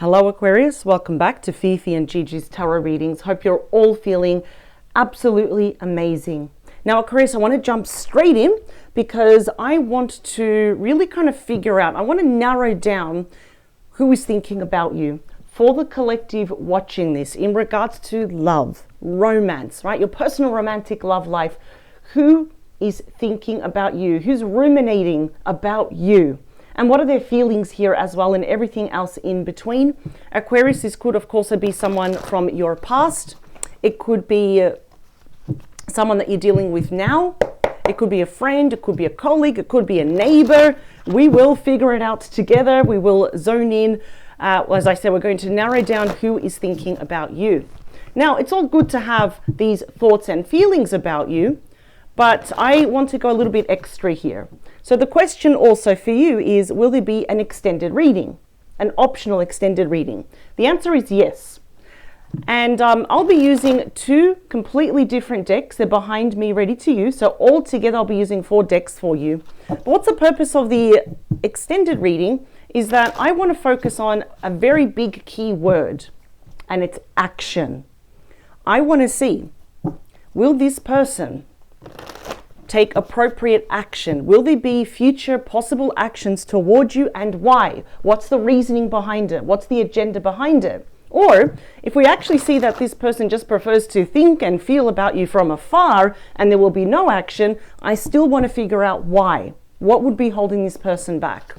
Hello Aquarius, welcome back to Fifi and Gigi's Tarot readings. Hope you're all feeling absolutely amazing. Now Aquarius, I want to jump straight in because I want to really kind of figure out, I want to narrow down who is thinking about you for the collective watching this in regards to love, romance, right? Your personal romantic love life. Who is thinking about you? Who's ruminating about you? And what are their feelings here as well, and everything else in between? Aquarius, this could of course be someone from your past. It could be someone that you're dealing with now. It could be a friend, it could be a colleague, it could be a neighbor. We will figure it out together. We will zone in. As I said, we're going to narrow down who is thinking about you. Now, it's all good to have these thoughts and feelings about you, but I want to go a little bit extra here. So the question also for you is, will there be an extended reading, an optional extended reading? The answer is yes. And I'll be using two completely different decks. They're behind me ready to use. So all together I'll be using 4 decks for you. But what's the purpose of the extended reading is that I want to focus on a very big key word, and it's action. I want to see, will this person take appropriate action? Will there be future possible actions towards you, and why? What's the reasoning behind it? What's the agenda behind it? Or if we actually see that this person just prefers to think and feel about you from afar and there will be no action, I still want to figure out why. What would be holding this person back?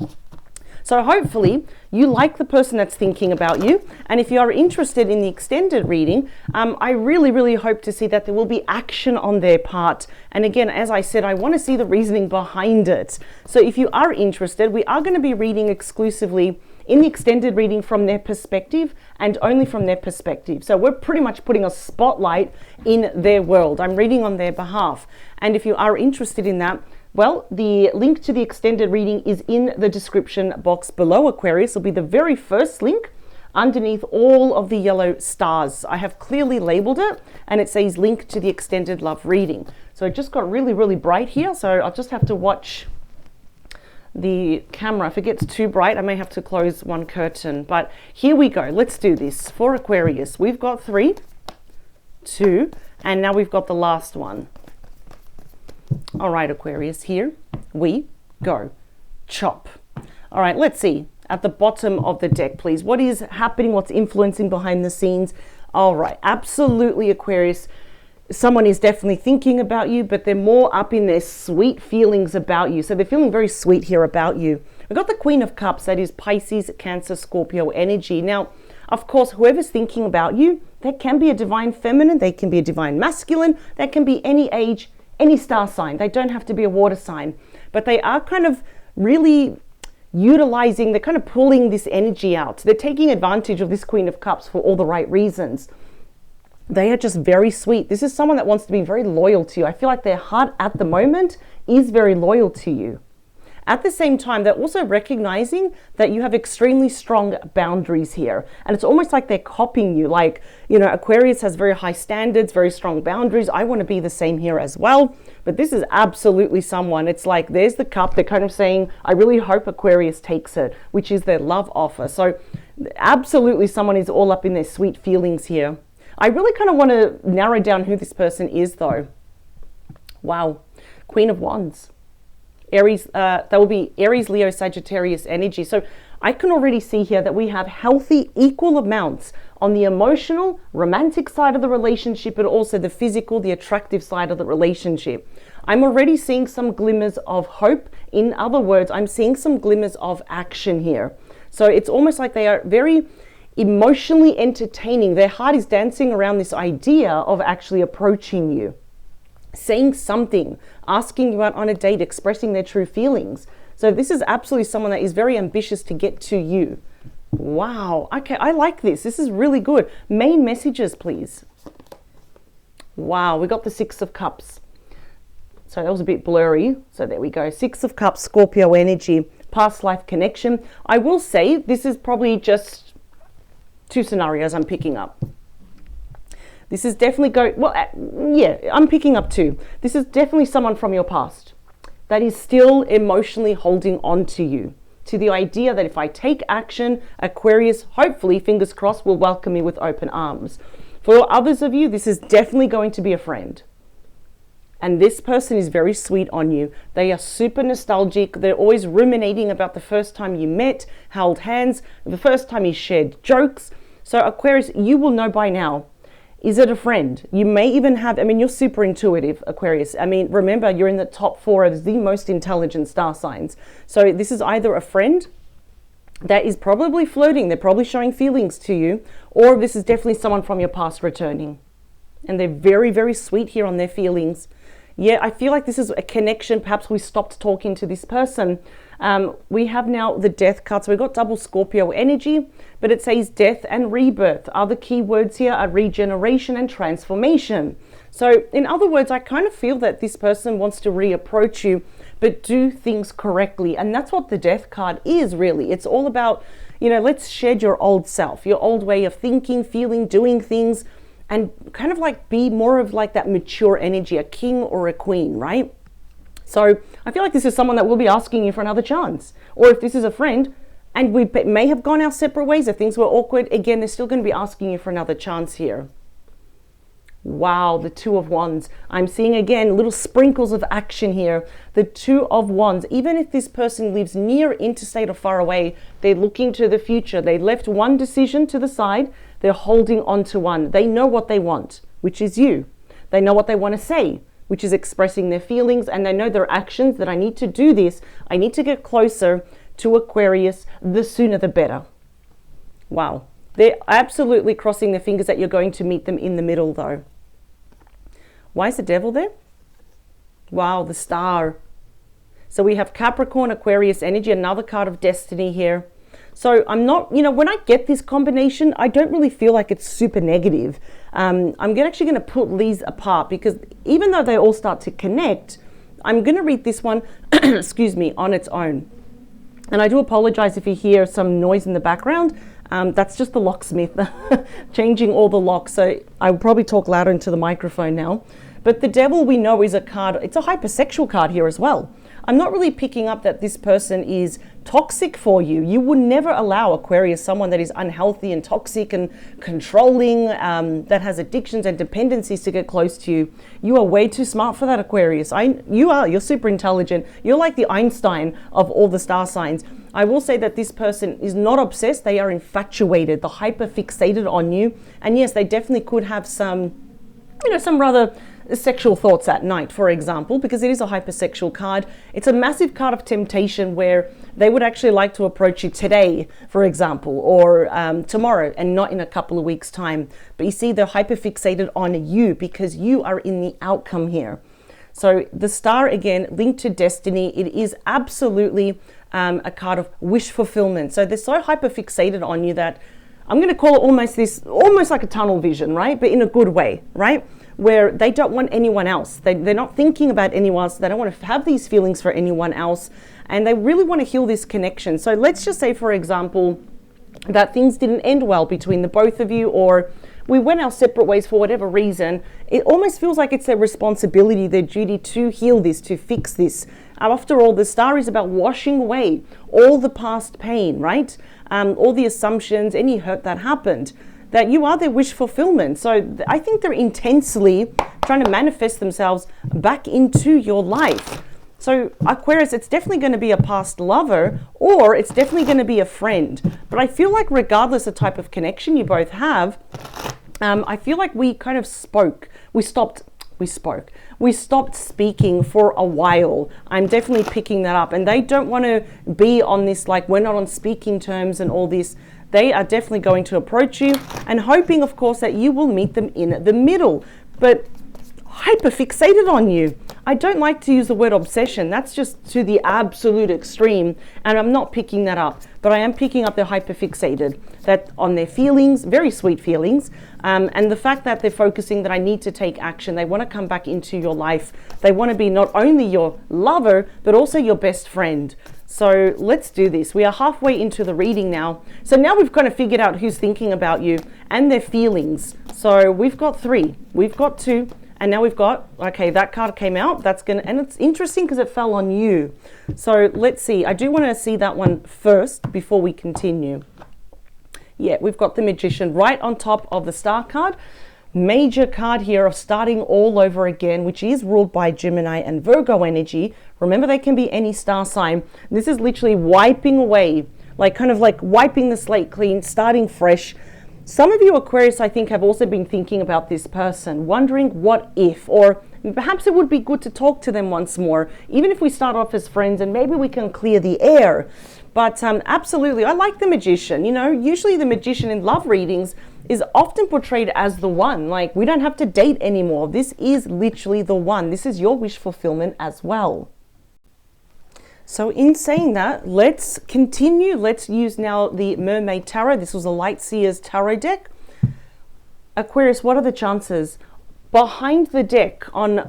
So hopefully you like the person that's thinking about you. And if you are interested in the extended reading, I really hope to see that there will be action on their part. And again, as I said, I want to see the reasoning behind it. So if you are interested, we are going to be reading exclusively in the extended reading from their perspective and only from their perspective. So we're pretty much putting a spotlight in their world. I'm reading on their behalf. And if you are interested in that, well, the link to the extended reading is in the description box below, Aquarius. It'll be the very first link underneath all of the yellow stars. I have clearly labeled it and it says link to the extended love reading. So it just got really bright here. So I'll just have to watch the camera. If it gets too bright, I may have to close one curtain. But here we go. Let's do this. For Aquarius, we've got 3, 2, and now we've got the last one. All right, Aquarius, here we go. Chop. All right, let's see. At the bottom of the deck, please. What is happening? What's influencing behind the scenes? All right, absolutely, Aquarius. Someone is definitely thinking about you, but they're more up in their sweet feelings about you. So they're feeling very sweet here about you. We've got the Queen of Cups. That is Pisces, Cancer, Scorpio energy. Now, of course, whoever's thinking about you, that can be a divine feminine. They can be a divine masculine. That can be any age, any star sign. They don't have to be a water sign, but they are kind of really utilizing, they're kind of pulling this energy out. They're taking advantage of this Queen of Cups for all the right reasons. They are just very sweet. This is someone that wants to be very loyal to you. I feel like their heart at the moment is very loyal to you. At the same time, they're also recognizing that you have extremely strong boundaries here. And it's almost like they're copying you. Like, you know, Aquarius has very high standards, very strong boundaries. I want to be the same here as well. But this is absolutely someone. It's like, there's the cup. They're kind of saying, I really hope Aquarius takes it, which is their love offer. So absolutely someone is all up in their sweet feelings here. I really kind of want to narrow down who this person is though. Wow. Queen of Wands. Aries, that will be Aries, Leo, Sagittarius energy. So I can already see here that we have healthy, equal amounts on the emotional, romantic side of the relationship, but also the physical, the attractive side of the relationship. I'm already seeing some glimmers of hope. In other words, I'm seeing some glimmers of action here. So it's almost like they are very emotionally entertaining. Their heart is dancing around this idea of actually approaching you, saying something, asking you out on a date, expressing their true feelings. So this is absolutely someone that is very ambitious to get to you. Wow. Okay, I like this. This is really good. Main messages, please. Wow, we got the 6 of Cups. So that was a bit blurry. So there we go. 6 of Cups, Scorpio energy, past life connection. I will say this is probably just 2 scenarios I'm picking up. This is definitely yeah, I'm picking up 2. This is definitely someone from your past that is still emotionally holding on to you. to the idea that if I take action, Aquarius, hopefully, fingers crossed, will welcome me with open arms. For others of you, this is definitely going to be a friend. And this person is very sweet on you. They are super nostalgic. They're always ruminating about the first time you met, held hands, the first time you shared jokes. So Aquarius, you will know by now, is it a friend? You may even have, I mean, you're super intuitive, Aquarius. I mean, remember, you're in the top 4 of the most intelligent star signs. So this is either a friend that is probably flirting, they're probably showing feelings to you, or this is definitely someone from your past returning. And they're very, very sweet here on their feelings. Yeah, I feel like this is a connection. Perhaps we stopped talking to this person. We have now the death card. So we've got double Scorpio energy, but it says death and rebirth. Other key words here are regeneration and transformation. So in other words, I kind of feel that this person wants to reapproach you, but do things correctly. And that's what the death card is really. It's all about, you know, let's shed your old self, your old way of thinking, feeling, doing things, and kind of like be more of like that mature energy, a king or a queen, right? So I feel like this is someone that will be asking you for another chance. Or if this is a friend and we may have gone our separate ways, if things were awkward, again, they're still going to be asking you for another chance here. Wow, the Two of Wands. I'm seeing again little sprinkles of action here. The Two of Wands. Even if this person lives near, interstate, or far away, they're looking to the future. They left one decision to the side. They're holding on to one. They know what they want, which is you. They know what they want to say, which is expressing their feelings, and they know their actions, that I need to do this. I need to get closer to Aquarius. The sooner the better. Wow. They're absolutely crossing their fingers that you're going to meet them in the middle though. Why is the Devil there? Wow, the Star. So we have Capricorn, Aquarius energy, another card of destiny here. So I'm not, you know, when I get this combination, I don't really feel like it's super negative. I'm actually going to put these apart because even though they all start to connect, I'm going to read this one, excuse me, on its own. And I do apologize if you hear some noise in the background. That's just the locksmith changing all the locks. So I will probably talk louder into the microphone now. But the Devil, we know, is a card. It's a hypersexual card here as well. I'm not really picking up that this person is toxic for you. You would never allow, Aquarius, someone that is unhealthy and toxic and controlling, that has addictions and dependencies to get close to you. You are way too smart for that, Aquarius. You're super intelligent. You're like the Einstein of all the star signs. I will say that this person is not obsessed. They are infatuated, the hyper fixated on you. And yes, they definitely could have some, you know, some rather sexual thoughts at night, for example, because it is a hypersexual card. It's a massive card of temptation where they would actually like to approach you today, for example, or tomorrow, and not in a couple of weeks' time. But you see, they're hyperfixated on you because you are in the outcome here. So the Star, again, linked to destiny, it is absolutely a card of wish fulfillment. So they're so hyperfixated on you that I'm going to call it almost like a tunnel vision, right? But in a good way, right? Where they don't want anyone else. They're not thinking about anyone else. They don't want to have these feelings for anyone else. And they really want to heal this connection. So let's just say, for example, that things didn't end well between the both of you, or we went our separate ways for whatever reason. It almost feels like it's their responsibility, their duty to heal this, to fix this. After all, the Star is about washing away all the past pain, right? All the assumptions, any hurt that happened. That you are their wish fulfillment. So I think they're intensely trying to manifest themselves back into your life. So Aquarius, it's definitely going to be a past lover, or it's definitely going to be a friend. But I feel like regardless of type of connection you both have, I feel like we kind of spoke. We stopped speaking for a while. I'm definitely picking that up. And they don't want to be on this, like, we're not on speaking terms and all this. They are definitely going to approach you and hoping, of course, that you will meet them in the middle. But hyper fixated on you. I don't like to use the word obsession. That's just to the absolute extreme. And I'm not picking that up. But I am picking up they're hyper fixated. That on their feelings, very sweet feelings. And the fact that they're focusing that I need to take action. They want to come back into your life. They want to be not only your lover, but also your best friend. So let's do this. We are halfway into the reading now. So now we've kind of figured out who's thinking about you and their feelings. So we've got 3, we've got 2, And now we've got, okay, that card came out. That's gonna, and it's interesting because it fell on you. So let's see. I do want to see that one first before we continue. Yeah, we've got the Magician right on top of the Star card. Major card here of starting all over again, which is ruled by Gemini and Virgo energy. Remember, they can be any star sign. This is literally wiping away, like kind of like wiping the slate clean, starting fresh. Some of you Aquarius, I think, have also been thinking about this person, wondering what if, or perhaps it would be good to talk to them once more, even if we start off as friends, and maybe we can clear the air. But absolutely, I like the Magician. You know, usually the Magician in love readings is often portrayed as the one. Like, we don't have to date anymore. This is literally the one. This is your wish fulfillment as well. So in saying that, let's continue. Let's use now the Mermaid Tarot. This was a Light Seers Tarot deck. Aquarius, what are the chances? Behind the deck on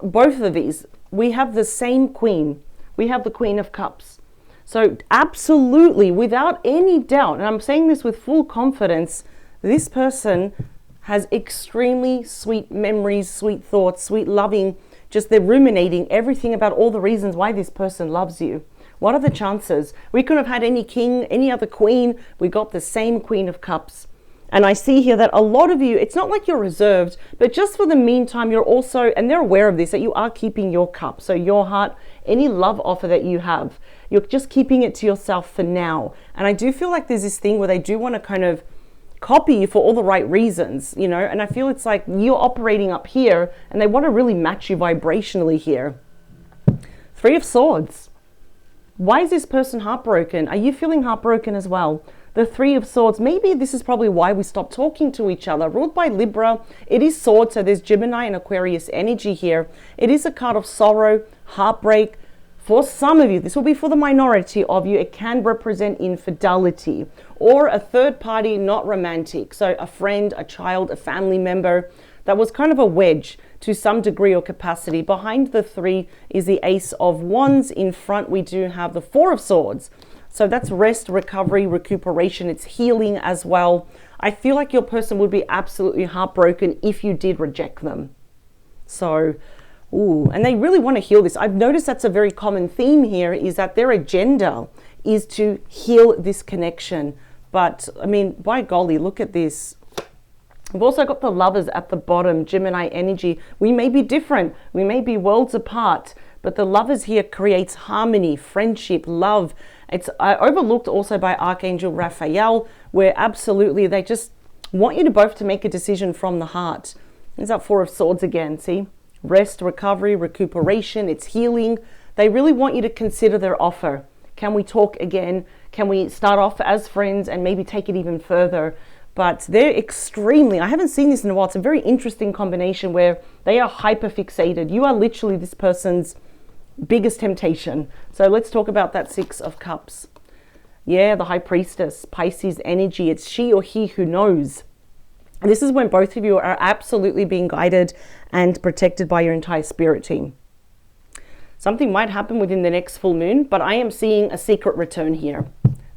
both of these, we have the same Queen. We have the Queen of Cups. So absolutely, without any doubt, and I'm saying this with full confidence, this person has extremely sweet memories, sweet thoughts, sweet loving, just they're ruminating everything about all the reasons why this person loves you. What are the chances? We couldn't have had any king, any other queen. We got the same Queen of Cups. And I see here that a lot of you, it's not like you're reserved, but just for the meantime, you're also, and they're aware of this, that you are keeping your cup. So your heart, any love offer that you have, you're just keeping it to yourself for now. And I do feel like there's this thing where they do want to kind of copy you for all the right reasons, you know, and I feel it's like you're operating up here and they want to really match you vibrationally here. Three of Swords. Why is this person heartbroken? Are you feeling heartbroken as well? The Three of Swords, maybe this is probably why we stopped talking to each other. Ruled by Libra, it is Swords, so there's Gemini and Aquarius energy here. It is a card of sorrow, heartbreak. For some of you, this will be for the minority of you, it can represent infidelity or a third party, not romantic. So a friend, a child, a family member that was kind of a wedge to some degree or capacity. Behind the three is the Ace of Wands. In front, we do have the Four of Swords. So that's rest, recovery, recuperation. It's healing as well. I feel like your person would be absolutely heartbroken if you did reject them. So, ooh, and they really want to heal this. I've noticed that's a very common theme here, is that their agenda is to heal this connection. But, I mean, by golly, look at this. We've also got the Lovers at the bottom, Gemini energy. We may be different. We may be worlds apart. But the Lovers here creates harmony, friendship, love. It's overlooked also by Archangel Raphael, where absolutely they just want you to both to make a decision from the heart. There's that Four of Swords again, see? Rest, recovery, recuperation, it's healing. They really want you to consider their offer. Can we talk again? Can we start off as friends and maybe take it even further? But they're extremely, I haven't seen this in a while. It's a very interesting combination where they are hyper fixated. You are literally this person's biggest temptation. So let's talk about that Six of Cups. Yeah, the High Priestess, Pisces energy. It's she or he who knows. And this is when both of you are absolutely being guided and protected by your entire spirit team. Something might happen within the next full moon, but I am seeing a secret return here.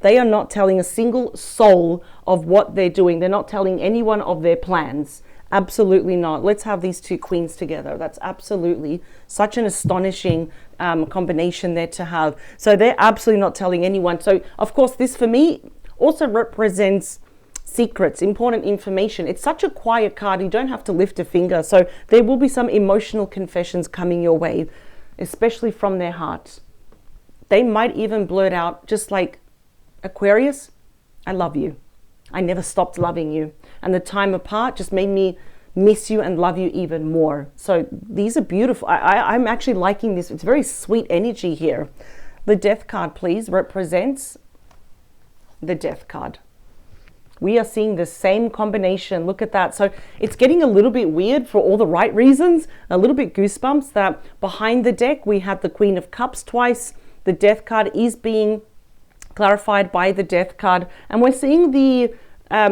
They are not telling a single soul of what they're doing. They're not telling anyone of their plans. Absolutely not. Let's have these two queens together. That's absolutely such an astonishing combination there to have. So they're absolutely not telling anyone. So of course, this for me also represents secrets, important information. It's such a quiet card. You don't have to lift a finger. So there will be some emotional confessions coming your way, especially from their heart. They might even blurt out, just like, Aquarius, I love you. I never stopped loving you. And the time apart just made me miss you and love you even more. So these are beautiful. I'm actually liking this. It's very sweet energy here. The Death card, please, represents the Death card. We are seeing the same combination. Look at that. So it's getting a little bit weird for all the right reasons. A little bit goosebumps that behind the deck, we have the Queen of Cups twice. The Death card is being clarified by the Death card. And we're seeing the, I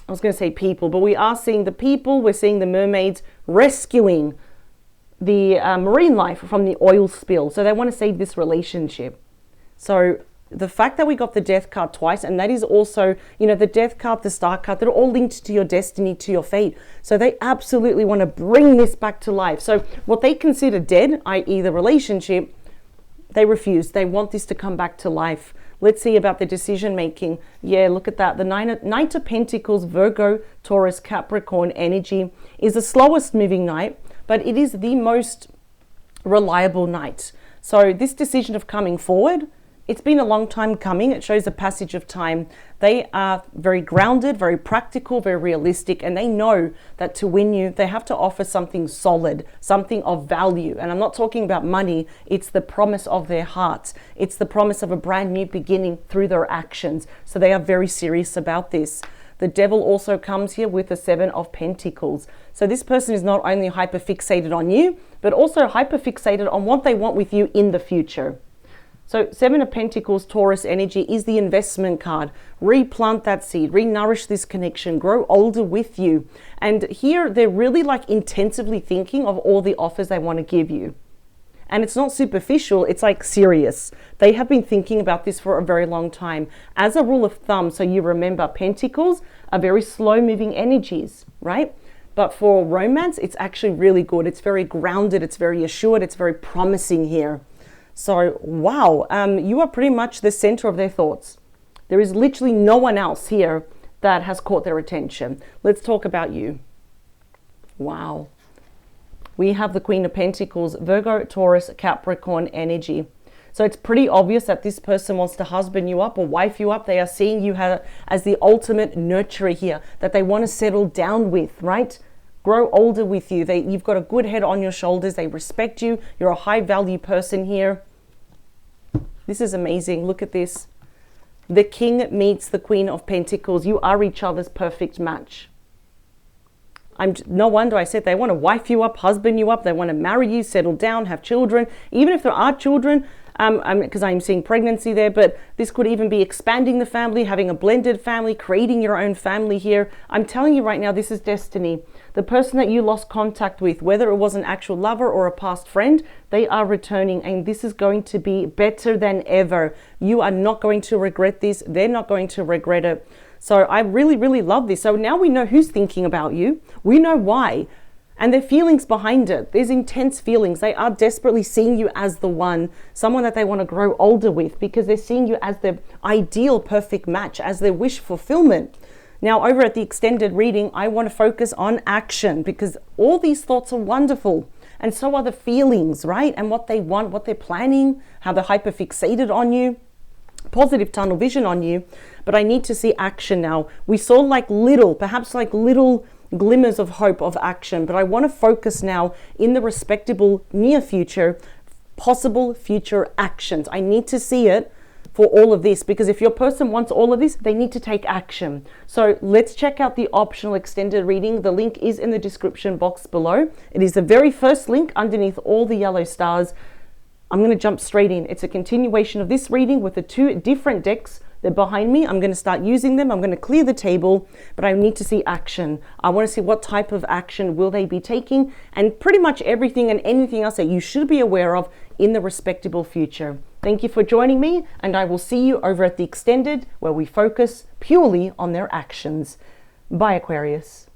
was going to say people, but we are seeing the people. We're seeing the mermaids rescuing the marine life from the oil spill. So they want to save this relationship. So the fact that we got the death card twice, and that is also, you know, the death card, the star card, they're all linked to your destiny, to your fate. So they absolutely want to bring this back to life. So what they consider dead, i.e. the relationship, they refuse. They want this to come back to life. Let's see about the decision making. Yeah, look at that. The Knight of Pentacles, Virgo, Taurus, Capricorn energy is the slowest moving knight, but it is the most reliable knight. So this decision of coming forward, it's been a long time coming. It shows a passage of time. They are very grounded, very practical, very realistic, and they know that to win you, they have to offer something solid, something of value. And I'm not talking about money. It's the promise of their hearts. It's the promise of a brand new beginning through their actions. So they are very serious about this. The Devil also comes here with the 7 of Pentacles. So this person is not only hyper-fixated on you, but also hyper-fixated on what they want with you in the future. So 7 of Pentacles, Taurus energy is the investment card. Replant that seed, re-nourish this connection, grow older with you. And here they're really like intensively thinking of all the offers they want to give you. And it's not superficial, it's like serious. They have been thinking about this for a very long time. As a rule of thumb, so you remember, Pentacles are very slow moving energies, right? But for romance, it's actually really good. It's very grounded, it's very assured, it's very promising here. So, wow, you are pretty much the center of their thoughts. There is literally no one else here that has caught their attention. Let's talk about you. Wow. We have the Queen of Pentacles, Virgo, Taurus, Capricorn energy. So it's pretty obvious that this person wants to husband you up or wife you up. They are seeing you as the ultimate nurturer here, that they want to settle down with, right? Grow older with you. You've got a good head on your shoulders. They respect you. You're a high value person here. This is amazing. Look at this. The King meets the Queen of Pentacles. You are each other's perfect match. No wonder I said they want to wife you up, husband you up. They want to marry you, settle down, have children. Even if there are children, because I'm seeing pregnancy there, but this could even be expanding the family, having a blended family, creating your own family here. I'm telling you right now, this is destiny. The person that you lost contact with, whether it was an actual lover or a past friend, they are returning, and this is going to be better than ever. You are not going to regret this. They're not going to regret it. So I really, really love this. So now we know who's thinking about you. We know why. And their feelings behind it. There's intense feelings. They are desperately seeing you as the one, someone that they want to grow older with, because they're seeing you as their ideal perfect match, as their wish fulfillment. Now, over at the extended reading, I want to focus on action, because all these thoughts are wonderful. And so are the feelings, right? And what they want, what they're planning, how they're hyper-fixated on you, positive tunnel vision on you. But I need to see action now. We saw perhaps little glimmers of hope of action, but I want to focus now in the respectable near future, possible future actions. I need to see it for all of this, because if your person wants all of this, they need to take action. So let's check out the optional extended reading. The link is in the description box below. It is the very first link underneath all the yellow stars. I'm going to jump straight in. It's a continuation of this reading with the 2 different decks. They're behind me. I'm going to start using them. I'm going to clear the table, but I need to see action. I want to see what type of action will they be taking, and pretty much everything and anything else that you should be aware of in the respectable future. Thank you for joining me, and I will see you over at the extended, where we focus purely on their actions. Bye, Aquarius.